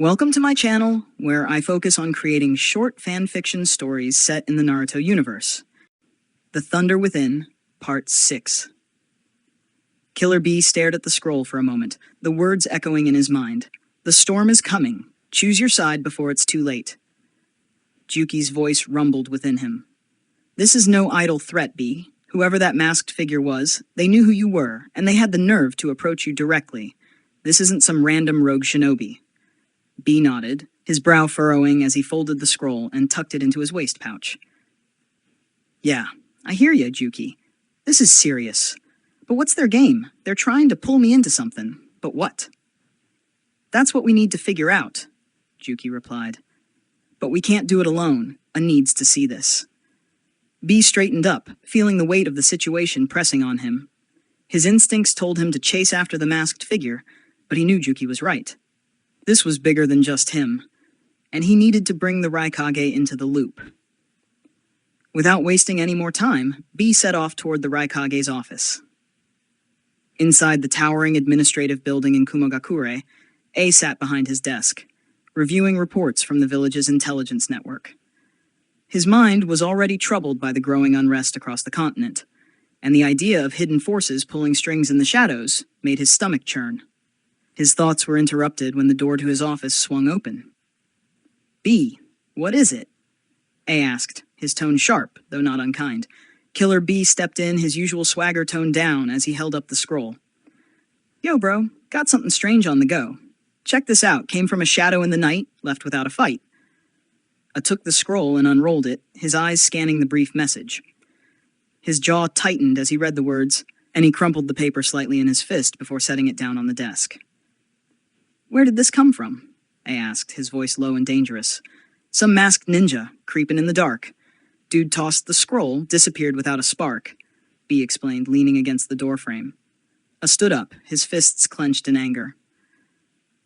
Welcome to my channel, where I focus on creating short fanfiction stories set in the Naruto universe. The Thunder Within, Part 6. Killer B stared at the scroll for a moment, the words echoing in his mind. The storm is coming. Choose your side before it's too late. Juki's voice rumbled within him. This is no idle threat, B. Whoever that masked figure was, they knew who you were, and they had the nerve to approach you directly. This isn't some random rogue shinobi. B nodded, his brow furrowing as he folded the scroll and tucked it into his waist pouch. Yeah, I hear ya, Juki. This is serious. But what's their game? They're trying to pull me into something. But what? That's what we need to figure out, Juki replied. But we can't do it alone. A needs to see this. B straightened up, feeling the weight of the situation pressing on him. His instincts told him to chase after the masked figure, but he knew Juki was right. This was bigger than just him, and he needed to bring the Raikage into the loop. Without wasting any more time, B set off toward the Raikage's office. Inside the towering administrative building in Kumogakure, A sat behind his desk, reviewing reports from the village's intelligence network. His mind was already troubled by the growing unrest across the continent, and the idea of hidden forces pulling strings in the shadows made his stomach churn. His thoughts were interrupted when the door to his office swung open. B, what is it? A asked, his tone sharp, though not unkind. Killer B stepped in, his usual swagger toned down as he held up the scroll. Yo, bro, got something strange on the go. Check this out, came from a shadow in the night, left without a fight. A took the scroll and unrolled it, his eyes scanning the brief message. His jaw tightened as he read the words, and he crumpled the paper slightly in his fist before setting it down on the desk. Where did this come from? A asked, his voice low and dangerous. Some masked ninja, creeping in the dark. Dude tossed the scroll, disappeared without a spark, B explained, leaning against the doorframe. A stood up, his fists clenched in anger.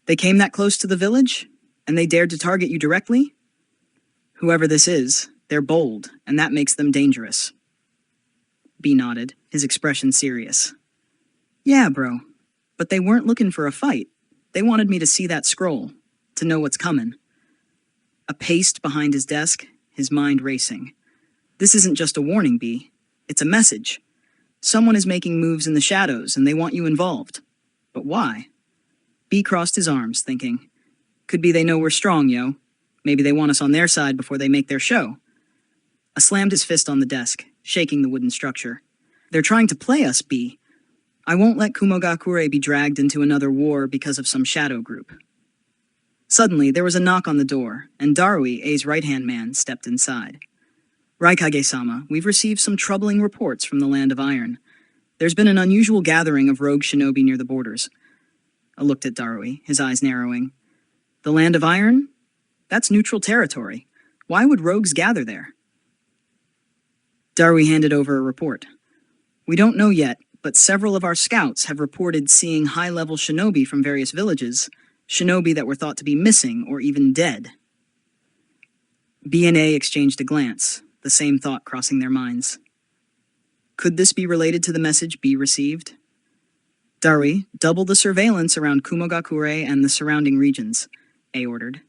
They came that close to the village? And they dared to target you directly? Whoever this is, they're bold, and that makes them dangerous. B nodded, his expression serious. Yeah, bro, but they weren't looking for a fight. They wanted me to see that scroll, to know what's coming. A paced behind his desk, his mind racing. This isn't just a warning, B. It's a message. Someone is making moves in the shadows, and they want you involved. But why? B crossed his arms, thinking, could be they know we're strong, yo. Maybe they want us on their side before they make their show. A slammed his fist on the desk, shaking the wooden structure. They're trying to play us, B. I won't let Kumogakure be dragged into another war because of some shadow group. Suddenly, there was a knock on the door, and Darui, A's right-hand man, stepped inside. Raikage-sama, we've received some troubling reports from the Land of Iron. There's been an unusual gathering of rogue shinobi near the borders. I looked at Darui, his eyes narrowing. The Land of Iron? That's neutral territory. Why would rogues gather there? Darui handed over a report. We don't know yet, but several of our scouts have reported seeing high-level shinobi from various villages, shinobi that were thought to be missing or even dead. B and A exchanged a glance, the same thought crossing their minds. Could this be related to the message B received? Darui, double the surveillance around Kumogakure and the surrounding regions, A ordered.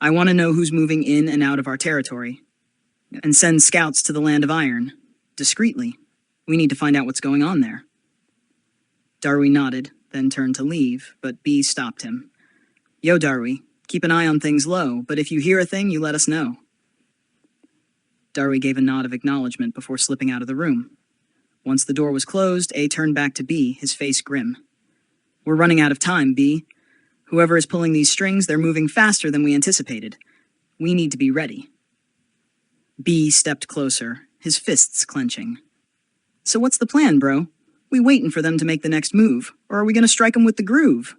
I want to know who's moving in and out of our territory. And send scouts to the Land of Iron. Discreetly. We need to find out what's going on there. Darui nodded, then turned to leave, but B stopped him. Yo, Darui, keep an eye on things low, but if you hear a thing, you let us know. Darui gave a nod of acknowledgement before slipping out of the room. Once the door was closed, A turned back to B, his face grim. We're running out of time, B. Whoever is pulling these strings, they're moving faster than we anticipated. We need to be ready. B stepped closer, his fists clenching. So what's the plan, bro? We waiting for them to make the next move, or are we going to strike them with the groove?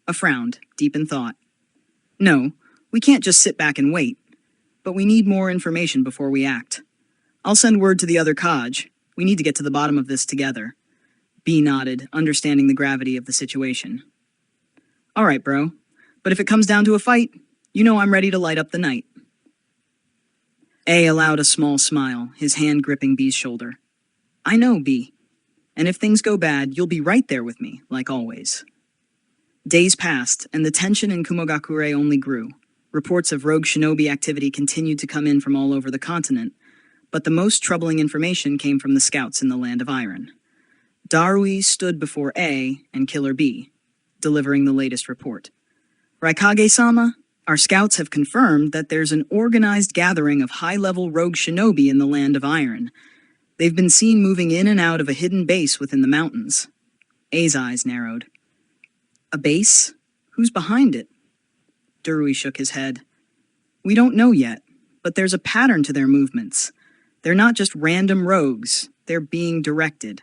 A frowned, deep in thought. No, we can't just sit back and wait. But we need more information before we act. I'll send word to the other Kaj. We need to get to the bottom of this together. B nodded, understanding the gravity of the situation. All right, bro. But if it comes down to a fight, you know I'm ready to light up the night. A allowed a small smile, his hand gripping B's shoulder. I know, B. And if things go bad, you'll be right there with me, like always. Days passed, and the tension in Kumogakure only grew. Reports of rogue shinobi activity continued to come in from all over the continent, but the most troubling information came from the scouts in the Land of Iron. Darui stood before A and Killer B, delivering the latest report. Raikage-sama, our scouts have confirmed that there's an organized gathering of high-level rogue shinobi in the Land of Iron. They've been seen moving in and out of a hidden base within the mountains. A's eyes narrowed. A base? Who's behind it? Darui shook his head. We don't know yet, but there's a pattern to their movements. They're not just random rogues, they're being directed.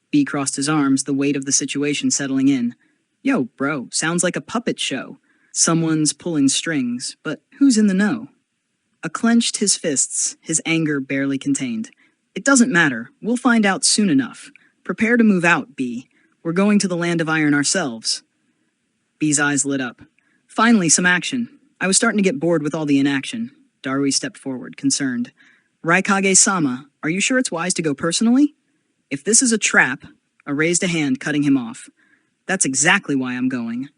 B crossed his arms, the weight of the situation settling in. Yo, bro, sounds like a puppet show. Someone's pulling strings, but who's in the know? A clenched his fists, his anger barely contained. It doesn't matter, we'll find out soon enough. Prepare to move out, B. We're going to the Land of Iron ourselves. B's eyes lit up. Finally, some action. I was starting to get bored with all the inaction. Darui stepped forward, concerned. Raikage-sama, are you sure it's wise to go personally? If this is a trap, I raised a hand, cutting him off. That's exactly why I'm going.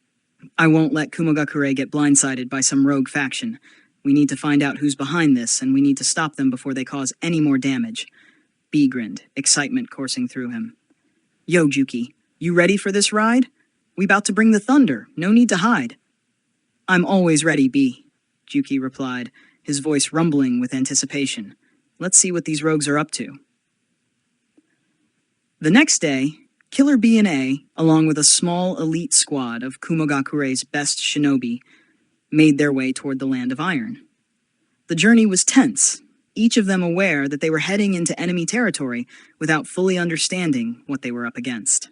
I won't let Kumogakure get blindsided by some rogue faction. We need to find out who's behind this, and we need to stop them before they cause any more damage. B grinned, excitement coursing through him. Yo, Juki, you ready for this ride? We about to bring the thunder, no need to hide. I'm always ready, B, Juki replied, his voice rumbling with anticipation. Let's see what these rogues are up to. The next day, Killer B and A, along with a small elite squad of Kumogakure's best shinobi, made their way toward the Land of Iron. The journey was tense, each of them aware that they were heading into enemy territory without fully understanding what they were up against.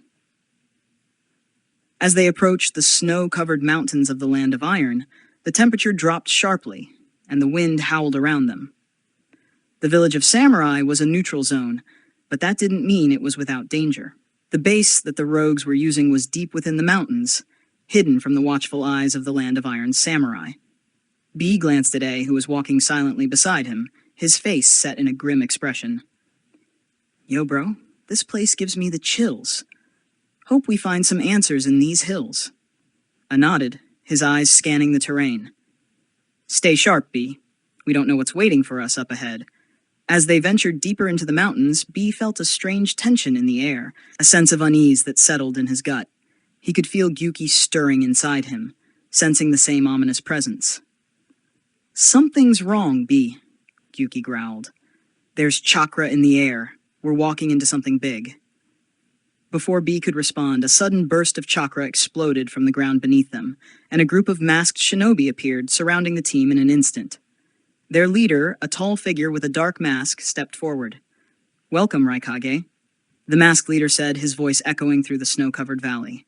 As they approached the snow-covered mountains of the Land of Iron, the temperature dropped sharply, and the wind howled around them. The village of Samurai was a neutral zone, but that didn't mean it was without danger. The base that the rogues were using was deep within the mountains, hidden from the watchful eyes of the Land of Iron's samurai. B glanced at A, who was walking silently beside him, his face set in a grim expression. Yo, bro, this place gives me the chills. Hope we find some answers in these hills. A nodded, his eyes scanning the terrain. Stay sharp, B. We don't know what's waiting for us up ahead. As they ventured deeper into the mountains, B felt a strange tension in the air, a sense of unease that settled in his gut. He could feel Gyuki stirring inside him, sensing the same ominous presence. Something's wrong, B, Gyuki growled. There's chakra in the air. We're walking into something big. Before B could respond, a sudden burst of chakra exploded from the ground beneath them, and a group of masked shinobi appeared, surrounding the team in an instant. Their leader, a tall figure with a dark mask, stepped forward. Welcome, Raikage, the masked leader said, his voice echoing through the snow-covered valley.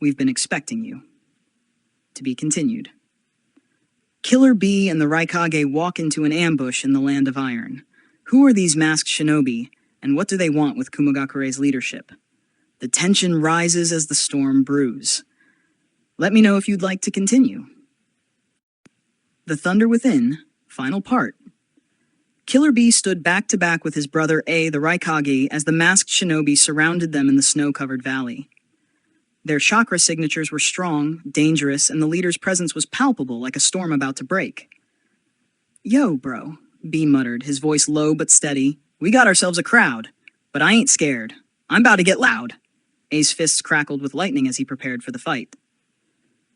We've been expecting you. To be continued. Killer B and the Raikage walk into an ambush in the Land of Iron. Who are these masked shinobi, and what do they want with Kumogakure's leadership? The tension rises as the storm brews. Let me know if you'd like to continue. The Thunder Within, final part. Killer B stood back to back with his brother A, the Raikage, as the masked shinobi surrounded them in the snow-covered valley. Their chakra signatures were strong, dangerous, and the leader's presence was palpable like a storm about to break. Yo, bro, B muttered, his voice low but steady. We got ourselves a crowd, but I ain't scared. I'm about to get loud. A's fists crackled with lightning as he prepared for the fight.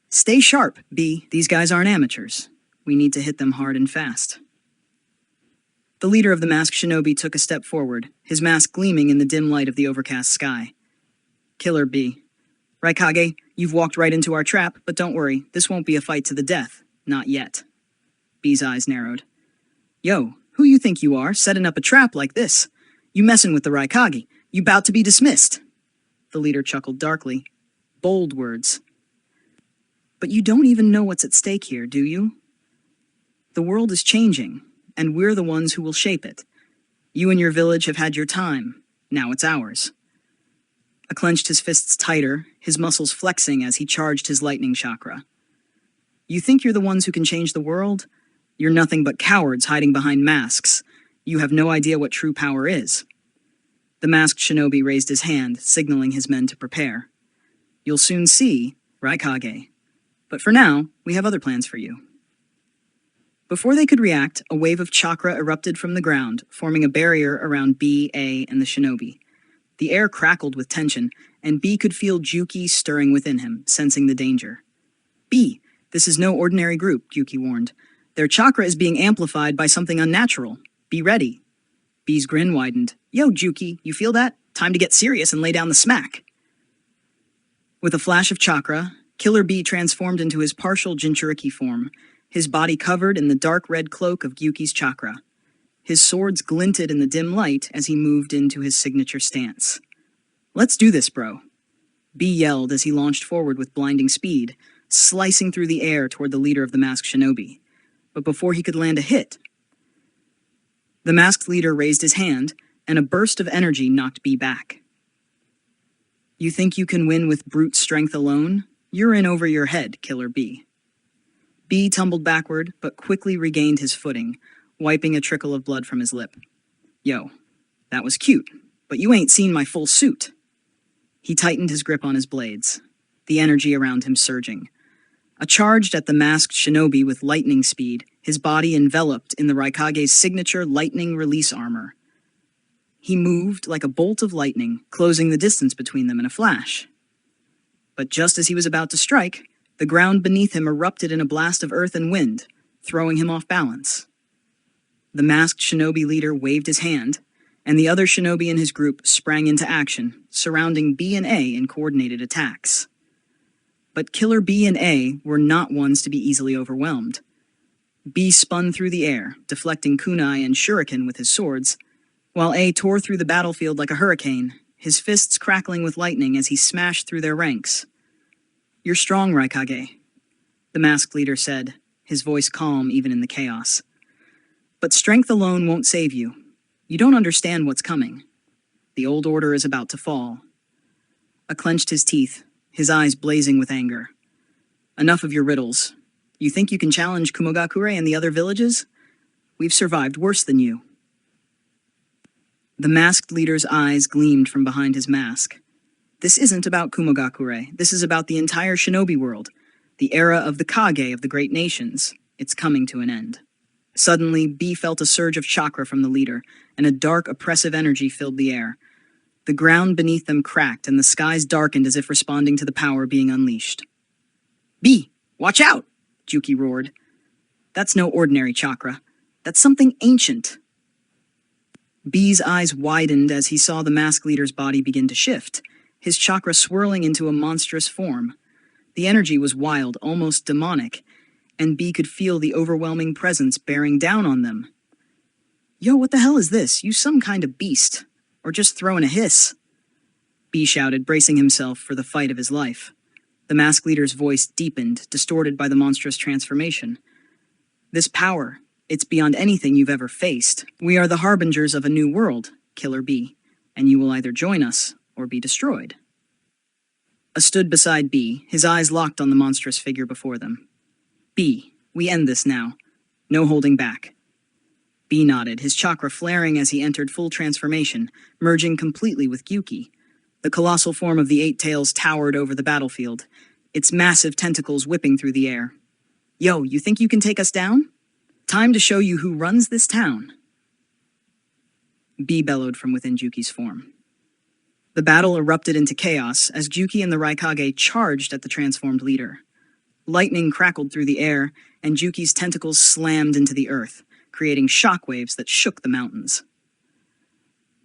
Stay sharp, B. These guys aren't amateurs. We need to hit them hard and fast. The leader of the masked shinobi took a step forward, his mask gleaming in the dim light of the overcast sky. Killer B. Raikage, you've walked right into our trap, but don't worry, this won't be a fight to the death. Not yet. B's eyes narrowed. Yo, who you think you are, setting up a trap like this? You messing with the Raikage. You bout to be dismissed. The leader chuckled darkly. Bold words. But you don't even know what's at stake here, do you? The world is changing, and we're the ones who will shape it. You and your village have had your time. Now it's ours. A clenched his fists tighter, his muscles flexing as he charged his lightning chakra. You think you're the ones who can change the world? You're nothing but cowards hiding behind masks. You have no idea what true power is. The masked shinobi raised his hand, signaling his men to prepare. You'll soon see. Raikage. But for now, we have other plans for you. Before they could react, a wave of chakra erupted from the ground, forming a barrier around B, A, and the shinobi. The air crackled with tension, and B could feel Juki stirring within him, sensing the danger. B, this is no ordinary group, Juki warned. Their chakra is being amplified by something unnatural. Be ready. B's grin widened. Yo, Juki, you feel that? Time to get serious and lay down the smack. With a flash of chakra, Killer B transformed into his partial Jinchuriki form, his body covered in the dark red cloak of Gyuki's chakra. His swords glinted in the dim light as he moved into his signature stance. Let's do this, bro. B yelled as he launched forward with blinding speed, slicing through the air toward the leader of the masked shinobi. But before he could land a hit, the masked leader raised his hand, and a burst of energy knocked B back. You think you can win with brute strength alone? You're in over your head, Killer B. B tumbled backward, but quickly regained his footing, wiping a trickle of blood from his lip. Yo, that was cute, but you ain't seen my full suit. He tightened his grip on his blades, the energy around him surging. Charged at the masked shinobi with lightning speed, his body enveloped in the Raikage's signature lightning release armor. He moved like a bolt of lightning, closing the distance between them in a flash. But just as he was about to strike, the ground beneath him erupted in a blast of earth and wind, throwing him off balance. The masked shinobi leader waved his hand, and the other shinobi in his group sprang into action, surrounding B and A in coordinated attacks. But Killer B and A were not ones to be easily overwhelmed. B spun through the air, deflecting kunai and shuriken with his swords, while A tore through the battlefield like a hurricane, his fists crackling with lightning as he smashed through their ranks. You're strong, Raikage, the masked leader said, his voice calm even in the chaos. But strength alone won't save you. You don't understand what's coming. The old order is about to fall. A clenched his teeth, his eyes blazing with anger. Enough of your riddles. You think you can challenge Kumogakure and the other villages? We've survived worse than you. The masked leader's eyes gleamed from behind his mask. This isn't about Kumogakure. This is about the entire shinobi world. The era of the Kage of the great nations. It's coming to an end. Suddenly, B felt a surge of chakra from the leader, and a dark, oppressive energy filled the air. The ground beneath them cracked, and the skies darkened as if responding to the power being unleashed. B, watch out! Juki roared. That's no ordinary chakra. That's something ancient. B's eyes widened as he saw the masked leader's body begin to shift, his chakra swirling into a monstrous form. The energy was wild, almost demonic, and B could feel the overwhelming presence bearing down on them. Yo, what the hell is this? You some kind of beast. Or just throwing a hiss? B shouted, bracing himself for the fight of his life. The masked leader's voice deepened, distorted by the monstrous transformation. This power, it's beyond anything you've ever faced. We are the harbingers of a new world, Killer B, and you will either join us or be destroyed. A stood beside B, his eyes locked on the monstrous figure before them. B, we end this now. No holding back. B nodded, his chakra flaring as he entered full transformation, merging completely with Gyuki. The colossal form of the Eight Tails towered over the battlefield, its massive tentacles whipping through the air. Yo, you think you can take us down? Time to show you who runs this town. B bellowed from within Juki's form. The battle erupted into chaos as Juki and the Raikage charged at the transformed leader. Lightning crackled through the air, and Juki's tentacles slammed into the earth, creating shockwaves that shook the mountains.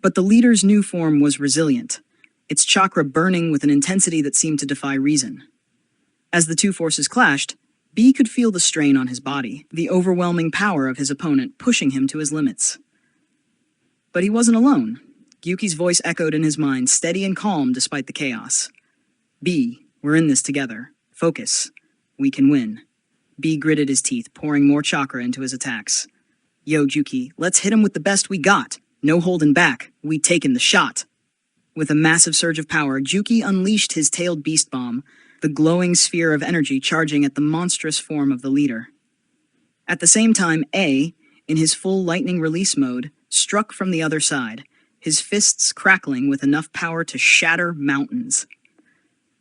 But the leader's new form was resilient, its chakra burning with an intensity that seemed to defy reason. As the two forces clashed, B could feel the strain on his body, the overwhelming power of his opponent pushing him to his limits. But he wasn't alone. Gyuki's voice echoed in his mind, steady and calm despite the chaos. B, we're in this together. Focus. We can win. B gritted his teeth, pouring more chakra into his attacks. Yo, Juki, let's hit him with the best we got. No holding back. We taken the shot. With a massive surge of power, Juki unleashed his tailed beast bomb, the glowing sphere of energy charging at the monstrous form of the leader. At the same time, A, in his full lightning release mode, struck from the other side, his fists crackling with enough power to shatter mountains.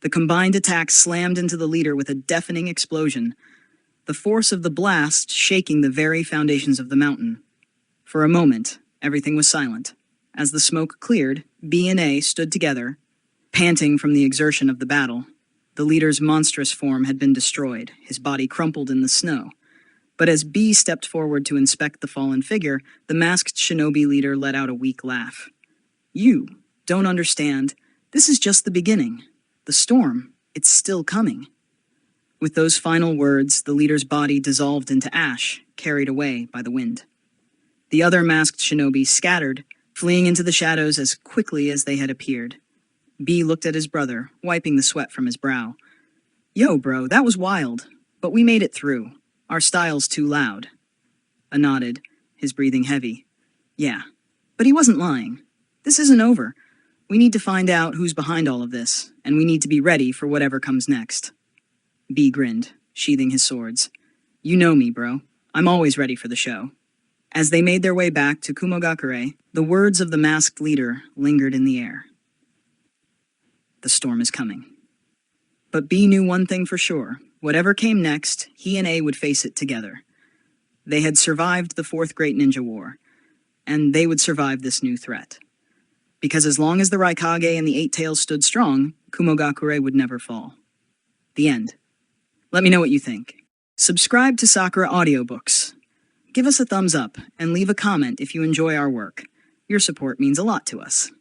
The combined attack slammed into the leader with a deafening explosion, the force of the blast shaking the very foundations of the mountain. For a moment, everything was silent. As the smoke cleared, B and A stood together, panting from the exertion of the battle. The leader's monstrous form had been destroyed, his body crumpled in the snow. But as B stepped forward to inspect the fallen figure, the masked shinobi leader let out a weak laugh. "You don't understand. This is just the beginning. The storm, it's still coming." With those final words, the leader's body dissolved into ash, carried away by the wind. The other masked shinobi scattered, fleeing into the shadows as quickly as they had appeared. B looked at his brother, wiping the sweat from his brow. "Yo, bro, that was wild, but we made it through. Our style's too loud." A nodded, his breathing heavy. "Yeah, but he wasn't lying. This isn't over. We need to find out who's behind all of this, and we need to be ready for whatever comes next." B grinned, sheathing his swords. "You know me, bro. I'm always ready for the show." As they made their way back to Kumogakure, the words of the masked leader lingered in the air. The storm is coming. But B knew one thing for sure. Whatever came next, he and A would face it together. They had survived the Fourth Great Ninja War, and they would survive this new threat. Because as long as the Raikage and the Eight Tails stood strong, Kumogakure would never fall. The end. Let me know what you think. Subscribe to Sakura Audiobooks. Give us a thumbs up and leave a comment if you enjoy our work. Your support means a lot to us.